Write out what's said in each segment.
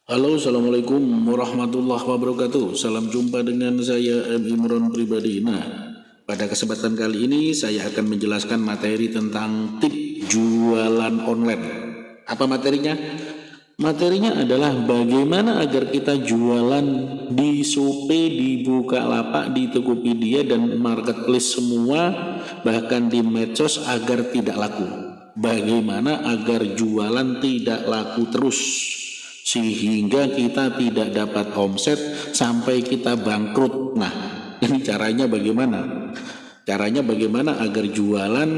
Halo, Assalamualaikum warahmatullahi wabarakatuh. Salam jumpa dengan saya M. Imron pribadi. Nah, pada kesempatan kali ini saya akan menjelaskan materi tentang tip jualan online. Apa materinya? Materinya adalah bagaimana agar kita jualan di Shopee, di Bukalapak, di Tokopedia, dan marketplace semua, bahkan di medsos agar tidak laku. Bagaimana agar jualan tidak laku terus, sehingga kita tidak dapat omset sampai kita bangkrut. Nah, ini caranya bagaimana? Caranya bagaimana agar jualan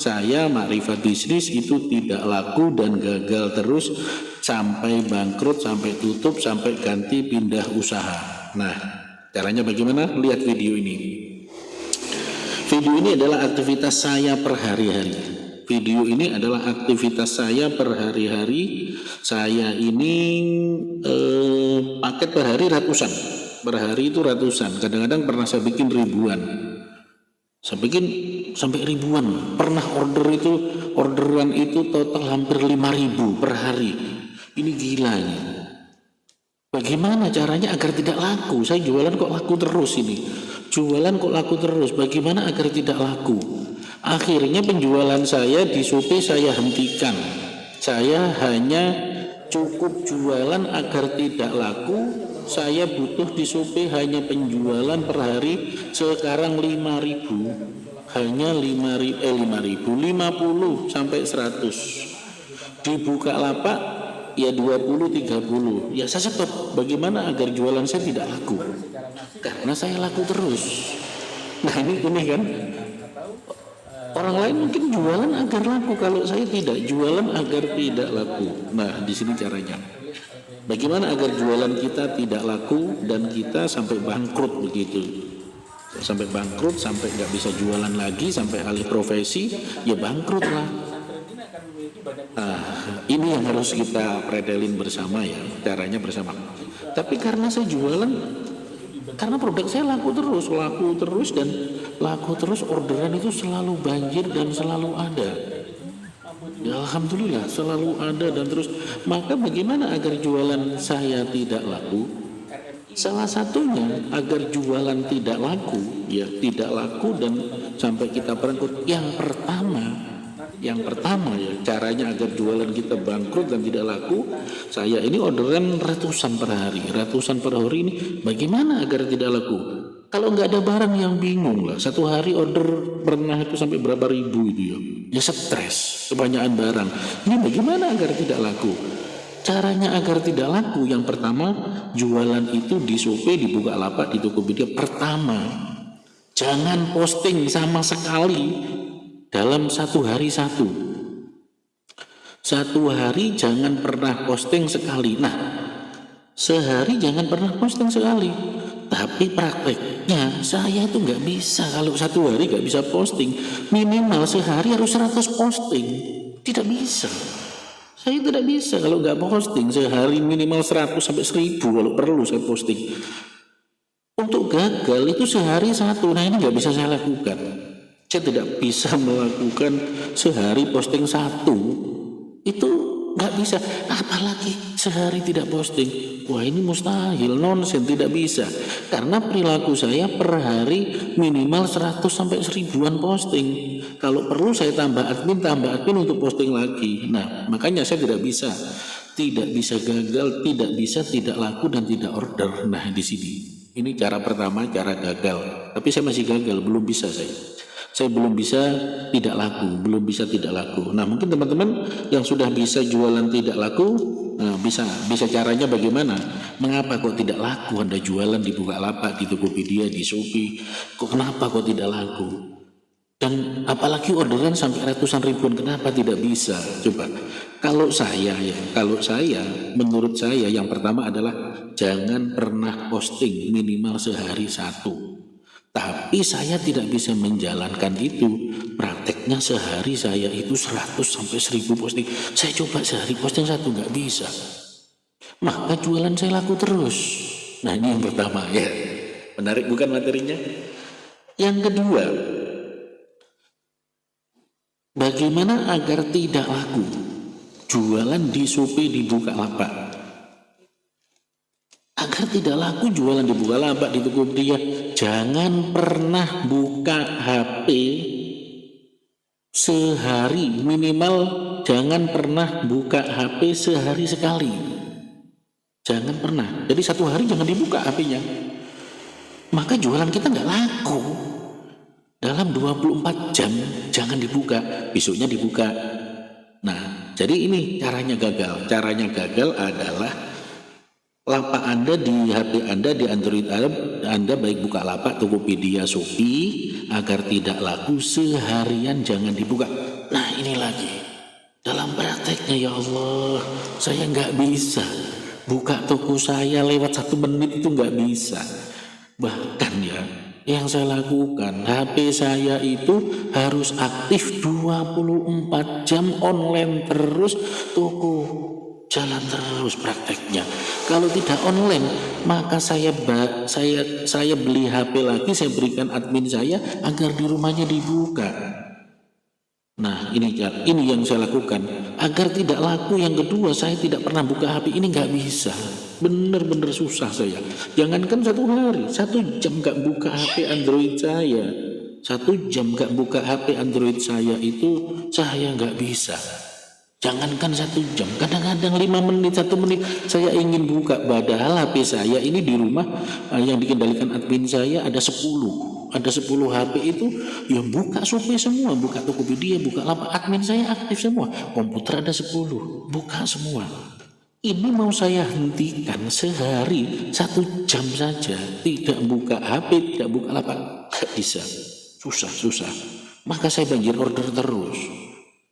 saya Makrifat Bisnis itu tidak laku dan gagal terus sampai bangkrut, sampai tutup, sampai ganti pindah usaha. Nah, caranya bagaimana? Lihat video ini. Video ini adalah aktivitas saya per hari-hari. Video ini adalah aktivitas saya per hari-hari. Saya ini paket per hari ratusan. Per hari itu ratusan. Kadang-kadang pernah saya bikin ribuan. Saya bikin sampai ribuan. Pernah orderan itu total hampir 5.000 per hari. Ini gila ini. Bagaimana caranya agar tidak laku? Saya jualan kok laku terus ini. Jualan kok laku terus. Bagaimana agar tidak laku? Akhirnya penjualan saya di Shopee saya hentikan. Saya hanya cukup jualan agar tidak laku. Saya butuh di Shopee hanya penjualan per hari sekarang 5.000. Hanya 5.000, 50 sampai 100. Di Bukalapak ya 20-30. Ya saya stop. Bagaimana agar jualan saya tidak laku? Karena saya laku terus. Nah ini kan. Orang lain mungkin jualan agar laku, kalau saya tidak, jualan agar tidak laku. Nah, di sini caranya. Bagaimana agar jualan kita tidak laku dan kita sampai bangkrut begitu? Sampai bangkrut, sampai nggak bisa jualan lagi, sampai alih profesi, ya bangkrut lah. Nah, ini yang harus kita predelin bersama ya, caranya bersama. Tapi karena saya jualan, karena produk saya laku terus, orderan itu selalu banjir dan selalu ada. Ya, alhamdulillah selalu ada dan terus. Maka bagaimana agar jualan saya tidak laku? Salah satunya agar jualan tidak laku, ya tidak laku dan sampai kita bangkrut. Yang pertama ya caranya agar jualan kita bangkrut dan tidak laku. Saya ini orderan ratusan per hari ini. Bagaimana agar tidak laku? Kalau nggak ada barang yang bingung lah. Satu hari order pernah itu sampai berapa ribu itu ya. Ya stres, kebanyakan barang. Ini bagaimana agar tidak laku? Caranya agar tidak laku, yang pertama jualan itu di Shopee, di Bukalapak, di Tokopedia. Pertama, jangan posting sama sekali dalam satu hari satu hari jangan pernah posting sekali. Nah, sehari jangan pernah posting sekali. Tapi prakteknya saya itu nggak bisa. Kalau satu hari nggak bisa posting, minimal sehari harus 100 posting. Tidak bisa. Saya tidak bisa kalau nggak posting sehari minimal 100 sampai 1.000 kalau perlu saya posting. Untuk gagal itu sehari satu. Nah ini nggak bisa saya lakukan. Saya tidak bisa melakukan sehari posting satu. Itu nggak bisa. Apalagi sehari tidak posting. Wah ini mustahil, nonsen, tidak bisa. Karena perilaku saya per hari minimal 100 sampai 1.000-an posting. Kalau perlu saya tambah admin untuk posting lagi. Nah makanya saya tidak bisa. Tidak bisa gagal, tidak bisa tidak laku dan tidak order. Nah di sini. Ini cara pertama, cara gagal. Tapi saya masih gagal, belum bisa saya belum bisa tidak laku. Nah mungkin teman-teman yang sudah bisa jualan tidak laku, nah, bisa caranya bagaimana? Mengapa kok tidak laku Anda jualan di Bukalapak, di Tokopedia, di Shopee? Kenapa kok tidak laku? Dan apalagi orderan sampai ratusan ribuan, kenapa tidak bisa? Coba, kalau saya, menurut saya yang pertama adalah jangan pernah posting minimal sehari satu. Tapi saya tidak bisa menjalankan itu. Prakteknya sehari saya itu 100 sampai 1.000 posting. Saya coba sehari posting satu, nggak bisa. Maka jualan saya laku terus. Nah ini yang pertama ya. Menarik bukan materinya? Yang kedua, bagaimana agar tidak laku? Jualan di Shopee, di Bukalapak. agar tidak laku jualan di Bukalapak, di Tokopedia. Jangan pernah buka HP sehari, minimal jangan pernah buka HP sehari sekali. Jangan pernah. Jadi satu hari jangan dibuka HP-nya. Maka jualan kita nggak laku. Dalam 24 jam jangan dibuka, besoknya dibuka. Nah, jadi ini caranya gagal. Caranya gagal adalah lapak Anda di HP Anda, di Android Anda, baik Bukalapak, Tokopedia, Shopee, agar tidak laku seharian jangan dibuka. Nah, ini lagi. Dalam prakteknya, ya Allah, saya nggak bisa buka toko saya lewat 1 menit itu nggak bisa. Bahkan ya, yang saya lakukan, HP saya itu harus aktif 24 jam online terus, toko jalan terus prakteknya. Kalau tidak online, maka saya beli HP lagi, saya berikan admin saya agar di rumahnya dibuka. Nah, ini yang saya lakukan agar tidak laku. Yang kedua, saya tidak pernah buka HP. Ini nggak bisa, bener-bener susah saya. Jangankan 1 hari, 1 jam nggak buka HP Android saya, 1 jam nggak buka HP Android saya itu saya nggak bisa. Jangankan 1 jam, kadang-kadang 5 menit, 1 menit saya ingin buka. Padahal HP saya ini di rumah yang dikendalikan admin saya ada 10 HP itu yang buka Shopee semua, buka Tokopedia, buka lapak, admin saya aktif semua. Komputer ada 10, buka semua. Ini mau saya hentikan sehari 1 jam saja, tidak buka HP, tidak buka lapak, gak bisa. Susah. Maka saya banjir order terus.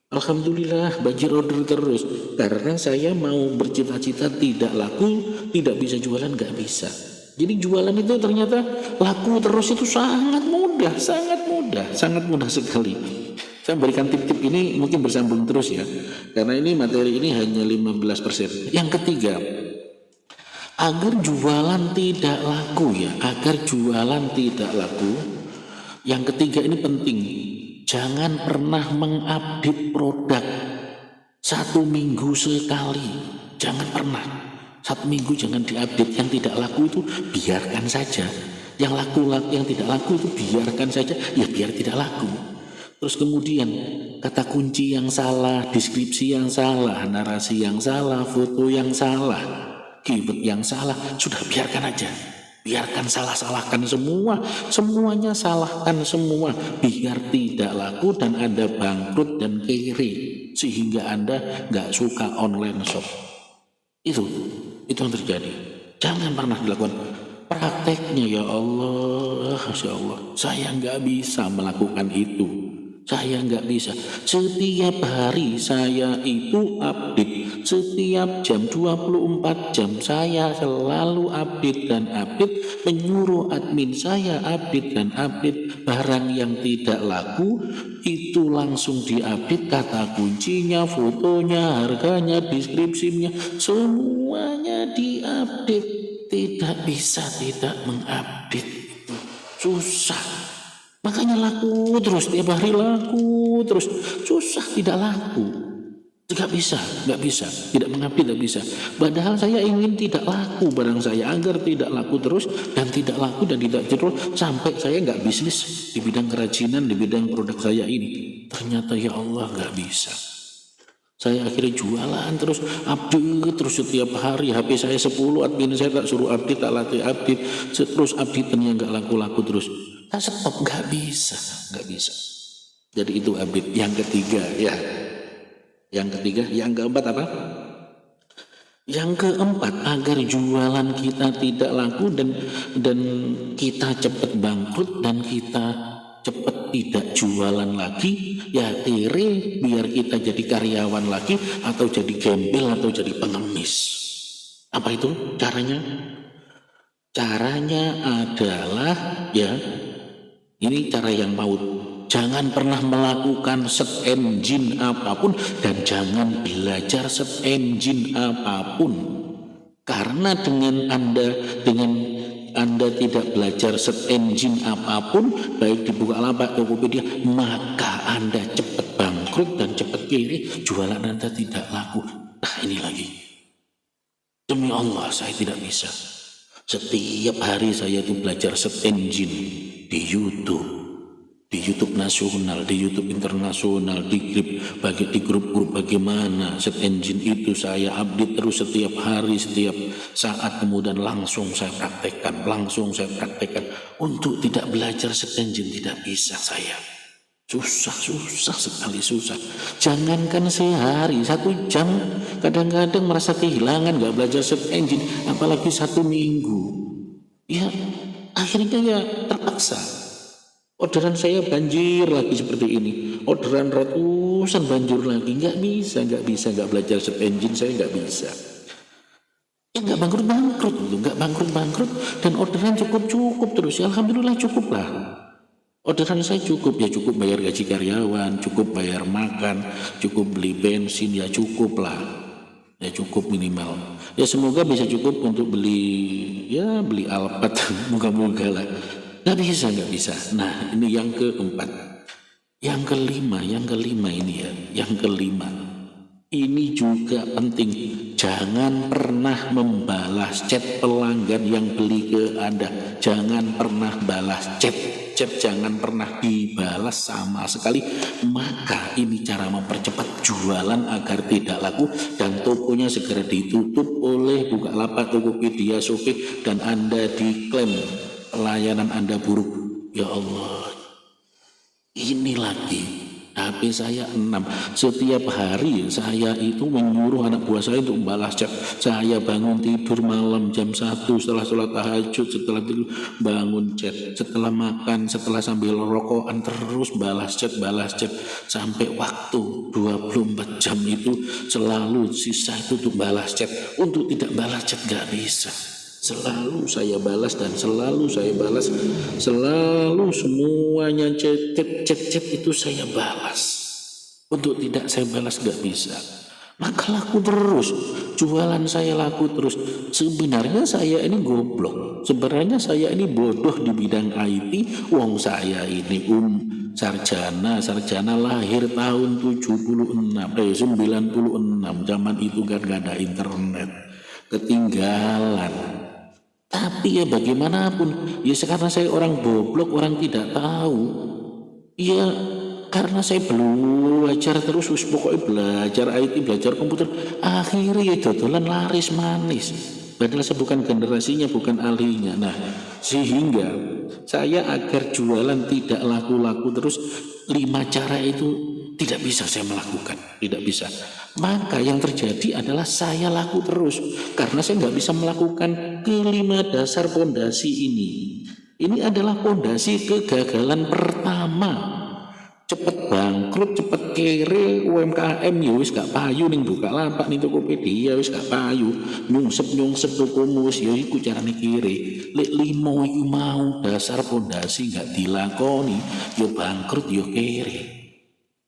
Alhamdulillah banjir order terus. Karena saya mau bercita-cita tidak laku, tidak bisa jualan, gak bisa. Jadi jualan itu ternyata laku terus itu sangat mudah sekali. Saya berikan tip-tip ini mungkin bersambung terus ya. Karena ini materi ini hanya 15%. Yang ketiga, agar jualan tidak laku ya, yang ketiga ini penting. Jangan pernah mengupdate produk 1 minggu sekali. Jangan pernah. 1 minggu jangan diupdate. Yang tidak laku itu biarkan saja. Yang tidak laku itu biarkan saja. Ya biar tidak laku. Terus kemudian kata kunci yang salah, deskripsi yang salah, narasi yang salah, foto yang salah, keyword yang salah, sudah biarkan aja. Biarkan salah-salahkan semuanya salahkan semua, biar tidak laku dan Anda bangkrut dan kere, sehingga Anda gak suka online shop. Itu yang terjadi. Jangan pernah dilakukan. Prakteknya ya Allah, Masya Allah, saya gak bisa melakukan itu. Saya nggak bisa. Setiap hari saya itu update. Setiap jam 24 jam saya selalu update dan update. Menyuruh admin saya update dan update. Barang yang tidak laku itu langsung diupdate. Kata kuncinya, fotonya, harganya, deskripsinya, semuanya diupdate. Tidak bisa tidak mengupdate. Susah. Makanya laku terus, tiap hari laku terus, susah tidak laku. Gak bisa, tidak mengupdate, tidak bisa. Padahal saya ingin tidak laku barang saya, agar tidak laku terus dan tidak laku dan tidak jelas sampai saya gak bisnis di bidang kerajinan, di bidang produk saya ini. Ternyata ya Allah gak bisa. Saya akhirnya jualan terus, update terus setiap hari. HP saya 10, admin saya tak suruh update, tak latih update, terus update-nya gak laku-laku terus. Stop, nggak bisa. Jadi itu update. Yang ketiga ya. Yang keempat apa? Yang keempat, agar jualan kita tidak laku dan kita cepat bangkrut dan kita cepat tidak jualan lagi, ya kere, biar kita jadi karyawan lagi atau jadi gembel atau jadi pengemis. Apa itu caranya? Caranya adalah ya, ini cara yang maut. Jangan pernah melakukan search engine apapun dan jangan belajar search engine apapun. Karena dengan Anda tidak belajar search engine apapun, baik di Bukalapak, Tokopedia, maka Anda cepat bangkrut dan cepat kiri, jualan Anda tidak laku. Nah ini lagi. Demi Allah saya tidak bisa. Setiap hari saya itu belajar search engine di YouTube. Di YouTube nasional, di YouTube internasional, di grup-grup bagaimana search engine itu saya update terus setiap hari, setiap saat, kemudian langsung saya praktekkan. Untuk tidak belajar search engine tidak bisa saya. Susah sekali, susah. Jangankan sehari, 1 jam, kadang-kadang merasa kehilangan gak belajar search engine, apalagi 1 minggu. Ya, akhirnya ya terpaksa. Orderan saya banjir lagi seperti ini. Orderan ratusan banjir lagi. Nggak bisa belajar search engine, saya nggak bisa. Ya nggak bangkrut. Dan orderan cukup terus. Ya, alhamdulillah cukup lah. Orderan saya cukup, ya cukup bayar gaji karyawan, cukup bayar makan, cukup beli bensin, ya cukup lah. Ya cukup minimal. Ya semoga bisa cukup untuk beli Alphard, moga-moga lah. Nggak bisa. Nah, ini yang keempat. Yang kelima ini ya. Yang kelima. Ini juga penting. Jangan pernah membalas chat pelanggan yang beli ke Anda. Jangan pernah balas chat. Jangan pernah dibalas sama sekali. Maka ini cara mempercepat jualan agar tidak laku dan tokonya segera ditutup oleh Bukalapak, Tokopedia, Shopee, dan Anda diklaim pelayanan Anda buruk. Ya Allah, ini lagi HP saya 6. Setiap hari saya itu menyuruh anak buah saya untuk membalas chat. Saya bangun tidur malam jam 1 setelah sholat tahajud, setelah tidur bangun chat, setelah makan, setelah sambil rokokan terus balas chat sampai waktu 24 jam itu selalu sisa itu untuk balas chat. Untuk tidak balas chat gak bisa. Selalu saya balas dan selalu saya balas, selalu semuanya chat itu saya balas. Untuk tidak saya balas gak bisa. Maka laku terus, jualan saya laku terus. Sebenarnya saya ini goblok, sebenarnya saya ini bodoh di bidang IT. Wong saya ini sarjana lahir tahun 96, 96. Zaman itu kan gak ada internet, ketinggalan. Tapi ya bagaimanapun, ya sekarang saya orang goblok, orang tidak tahu. Ya karena saya belajar terus, pokoknya belajar IT, belajar komputer. Akhirnya ya dodolan laris manis. Padahal saya bukan generasinya, bukan ahlinya. Nah, sehingga saya agar jualan tidak laku-laku terus, 5 cara itu tidak bisa saya melakukan, tidak bisa. Maka yang terjadi adalah saya laku terus karena saya nggak bisa melakukan kelima dasar pondasi ini. Ini adalah pondasi kegagalan pertama. Cepet bangkrut, cepet kere, UMKM ya wis gak payu ning Bukalapak ning Tokopedia wis gak payu. Nyungsep tokomu ya iku carane kere. Lek 5 iku mau dasar pondasi gak dilakoni, ya bangkrut ya kere.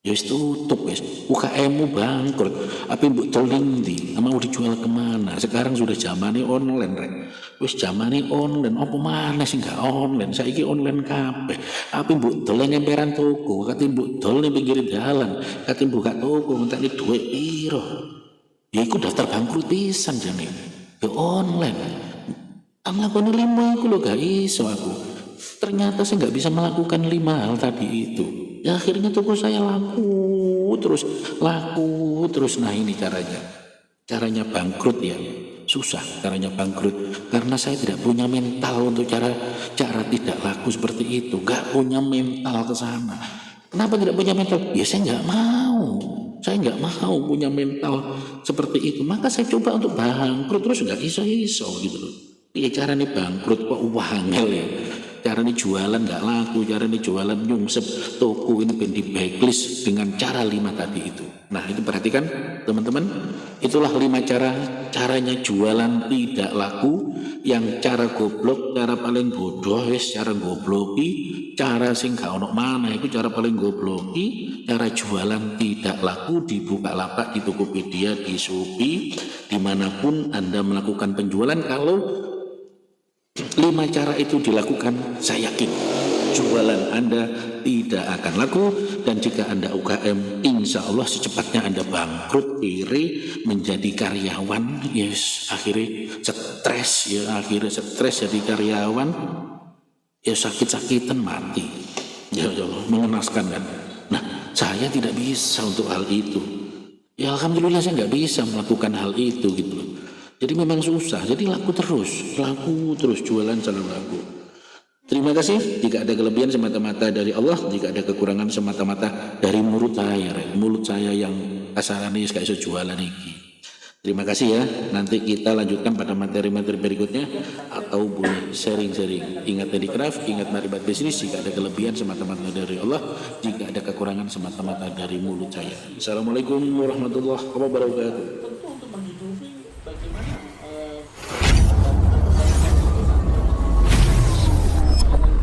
Ya wis tutup wis. UKM-mu bangkrut. Apa mbok doling ndi? Mau dijual kemana? Sekarang sudah zamane online rek. Wis zamane online, apa maneh sing gak online? Saiki online kabeh. Apa mbok dol ning emperan toko, kate mbok dol ning pinggir dalan, kate buka toko ngentekne dhuwit piro? Ya iku daftar bangkrut pisan jane. Ya online. Nglakoni 5 iku lho gak iso aku. Ternyata saya nggak bisa melakukan 5 hal tadi itu. Ya akhirnya toko saya laku terus. Nah ini caranya bangkrut ya. Susah caranya bangkrut karena saya tidak punya mental untuk cara tidak laku seperti itu. Gak punya mental ke sana. Kenapa tidak punya mental? Ya saya nggak mau punya mental seperti itu. Maka saya coba untuk bangkrut terus nggak iso gitu loh. Iya caranya bangkrut kok wangel ya. Caranya jualan gak laku, caranya jualan nyungsep toko ini di backlist dengan cara 5 tadi itu. Nah itu perhatikan teman-teman, itulah 5 caranya jualan tidak laku. Yang cara goblok, cara paling bodoh wis cara gobloki, cara sing gak ono mana itu cara paling gobloki, cara jualan tidak laku di Bukalapak, di Tokopedia, di Shopee, dimanapun Anda melakukan penjualan. Kalau 5 cara itu dilakukan, saya yakin jualan Anda tidak akan laku. Dan jika Anda UKM, insya Allah secepatnya Anda bangkrut, iri, menjadi karyawan. Yes, akhirnya stres jadi karyawan, ya sakit-sakitan mati. Ya Allah, mengenaskan kan. Nah, saya tidak bisa untuk hal itu. Ya alhamdulillah saya nggak bisa melakukan hal itu gitu loh. Jadi memang susah, jadi laku terus jualan selalu laku. Terima kasih. Jika ada kelebihan semata-mata dari Allah, jika ada kekurangan semata-mata dari mulut saya yang kasarannya kayak iso jualan iki. Terima kasih ya. Nanti kita lanjutkan pada materi-materi berikutnya atau boleh sharing-sharing. Ingat Handicraft, ingat Maribat Bisnis. Jika ada kelebihan semata-mata dari Allah, jika ada kekurangan semata-mata dari mulut saya. Assalamualaikum warahmatullahi wabarakatuh. Tentu untuk menghidupi bagaimana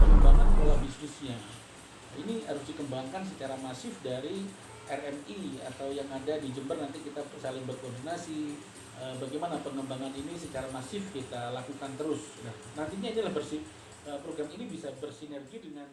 pengembangan pola bisnisnya. Ini harus dikembangkan secara masif dari RMI atau yang ada di Jember. Nanti kita saling berkoordinasi bagaimana pengembangan ini secara masif kita lakukan terus. Nah, nantinya adalah program ini bisa bersinergi dengan